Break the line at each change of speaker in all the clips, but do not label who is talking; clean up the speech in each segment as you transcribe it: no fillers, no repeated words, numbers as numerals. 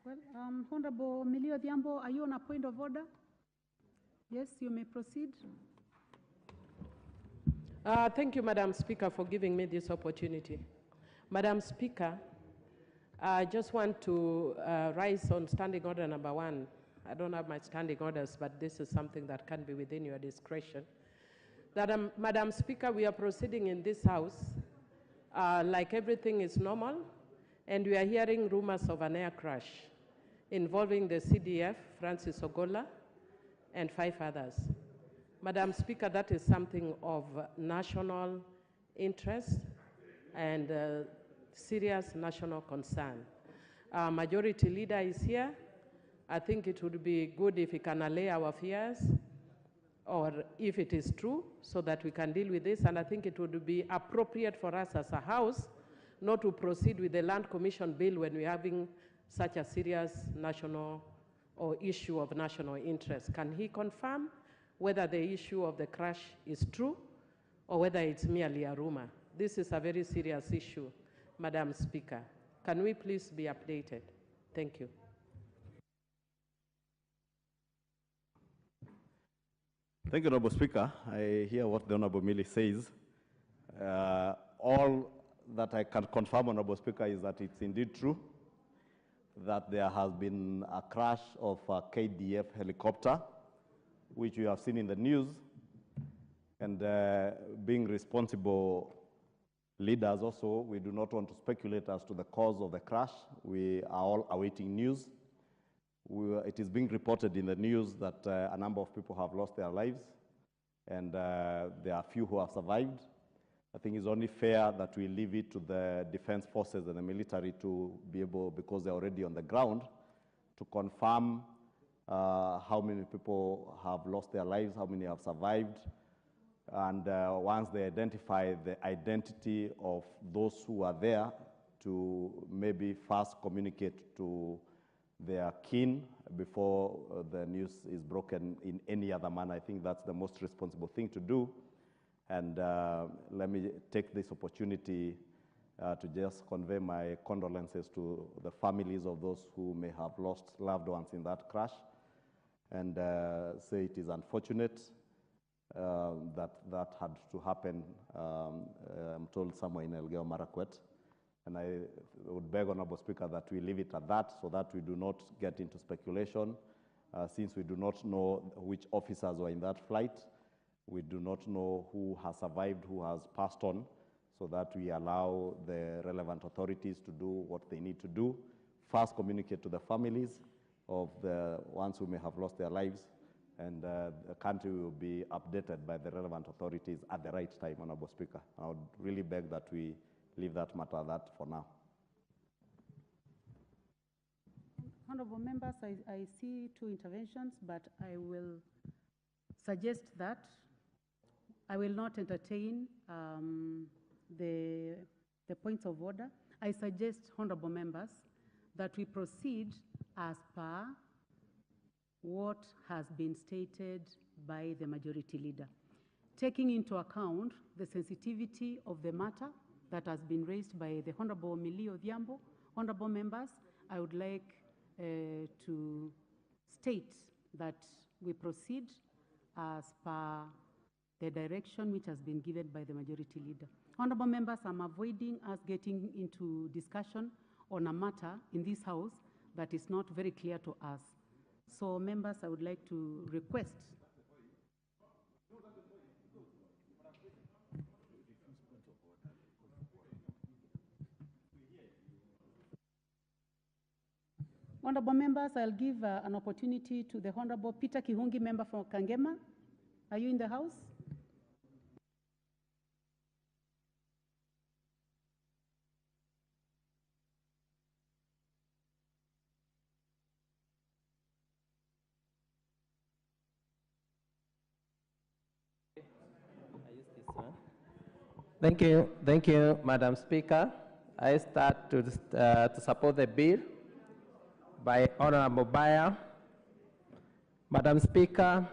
Well, Honorable Millie Odhiambo, are you on a point of order? Yes, you may proceed.
Thank you, Madam Speaker, for giving me this opportunity. Madam Speaker, I just want to rise on standing order number 1. I don't have my standing orders, but this is something that can be within your discretion. That, Madam Speaker, we are proceeding in this House like everything is normal, and we are hearing rumors of an air crash involving the CDF, Francis Ogolla, and 5 others. Madam Speaker, that is something of national interest and serious national concern. Our Majority Leader is here. I think it would be good if he can allay our fears, or if it is true, so that we can deal with this. And I think it would be appropriate for us as a House not to proceed with the Land Commission bill when we're having such a serious national or issue of national interest. Can he confirm whether the issue of the crash is true or whether it's merely a rumor? This is a very serious issue, Madam Speaker. Can we please be updated? Thank you.
Thank you, Honorable Speaker. I hear what the Honorable Millie says. All that I can confirm, Honorable Speaker, is that it's indeed true that there has been a crash of a KDF helicopter, which we have seen in the news. And being responsible leaders also, we do not want to speculate as to the cause of the crash. We are all awaiting news. It is being reported in the news that a number of people have lost their lives, and there are few who have survived. I think it's only fair that we leave it to the defense forces and the military to be able, because they're already on the ground, to confirm how many people have lost their lives, how many have survived, and once they identify the identity of those who are there, to maybe first communicate to their kin before the news is broken in any other manner. I think that's the most responsible thing to do. And let me take this opportunity to just convey my condolences to the families of those who may have lost loved ones in that crash, and say it is unfortunate that that had to happen, I'm told, somewhere in Elgeyo Marakwet. And I would beg, Honorable Speaker, that we leave it at that so that we do not get into speculation. Since we do not know which officers were in that flight, we do not know who has survived, who has passed on, so that we allow the relevant authorities to do what they need to do. First, communicate to the families of the ones who may have lost their lives, and the country will be updated by the relevant authorities at the right time, Honorable Speaker. I would really beg that we leave that matter at that for now.
Honorable members, I see 2 interventions, but I will suggest that I will not entertain the points of order. I suggest, honorable members, that we proceed as per what has been stated by the Majority Leader, taking into account the sensitivity of the matter that has been raised by the Honorable Millie Odhiambo. Honorable members, I would like to state that we proceed as per the direction which has been given by the Majority Leader. Honorable members, I'm avoiding us getting into discussion on a matter in this House that is not very clear to us. So, members, I would like to request Honorable members, I'll give an opportunity to the Honorable Peter Kihungi, member for Kangema. Are you in the House?
Thank you, Madam Speaker. I start to support the bill by Honorable Bayer. Madam Speaker,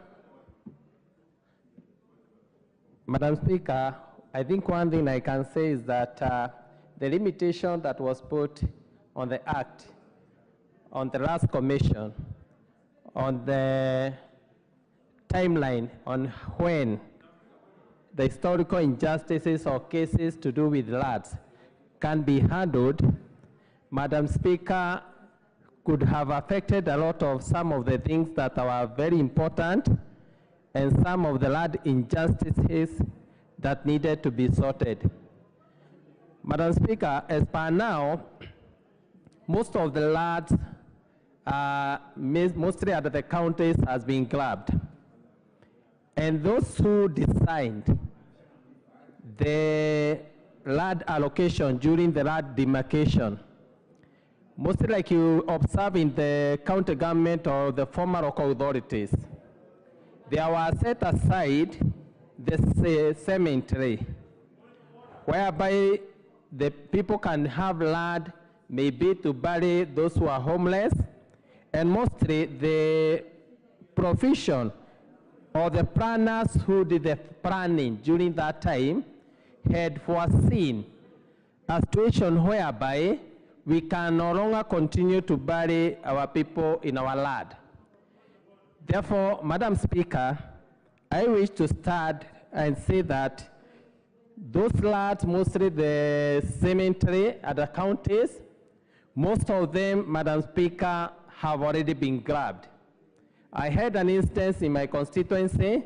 I think one thing I can say is that the limitation that was put on the Act on the last commission, on the timeline on when the historical injustices or cases to do with lands can be handled, Madam Speaker, could have affected a lot of some of the things that are very important and some of the land injustices that needed to be sorted. Madam Speaker, as per now, most of the lands, mostly at the counties, has been grabbed. And those who designed the land allocation during the land demarcation, mostly like you observe in the county government or the former local authorities, they were set aside the cemetery, whereby the people can have land maybe to bury those who are homeless, and mostly the provision or the planners who did the planning during that time had foreseen a situation whereby we can no longer continue to bury our people in our land. Therefore, Madam Speaker, I wish to start and say that those lands, mostly the cemetery at the counties, most of them, Madam Speaker, have already been grabbed. I had an instance in my constituency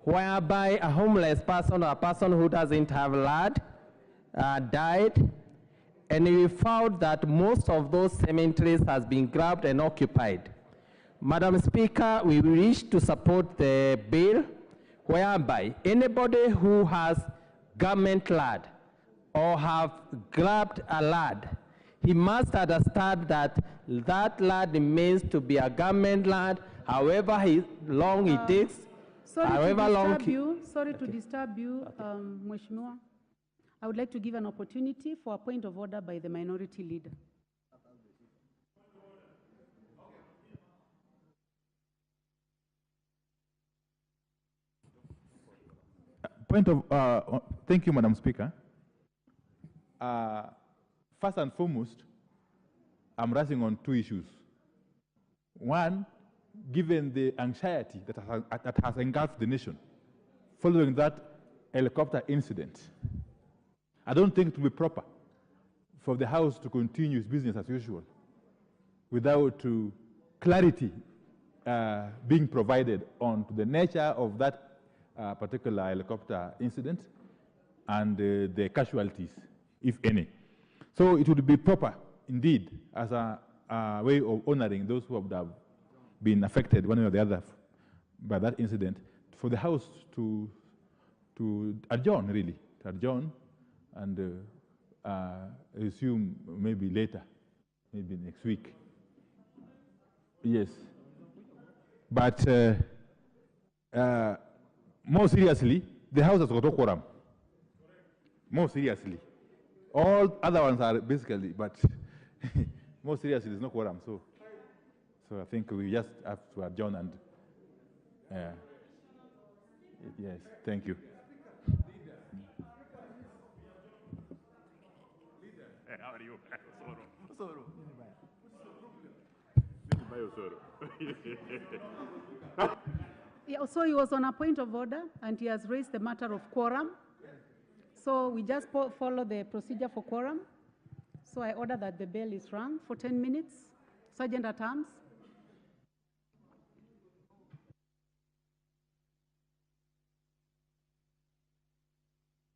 whereby a homeless person or a person who doesn't have land died, and we found that most of those cemeteries has been grabbed and occupied. Madam Speaker, we wish to support the bill whereby anybody who has government land or have grabbed a land, he must understand that that land remains to be a government land, however long it takes.
Sorry to disturb you, Mheshimiwa. I would like to give an opportunity for a point of order by the minority leader.
Thank you, Madam Speaker. First and foremost, I'm raising on two issues. One, given the anxiety that has engulfed the nation following that helicopter incident, I don't think it will be proper for the House to continue its business as usual without clarity being provided on the nature of that particular helicopter incident and the casualties, if any. So it would be proper, indeed, as a way of honoring those who have been affected one way or the other by that incident, for the House to adjourn, really, to adjourn and resume maybe later, maybe next week. Yes. But more seriously, the House has got a quorum. More seriously. All other ones are basically, but more seriously, there's no quorum. So I think we just have to adjourn and, yes, thank you.
How are you?
Yeah, so he was on a point of order, and he has raised the matter of quorum. So we just follow the procedure for quorum. So I order that the bell is rung for 10 minutes. Sergeant at Arms.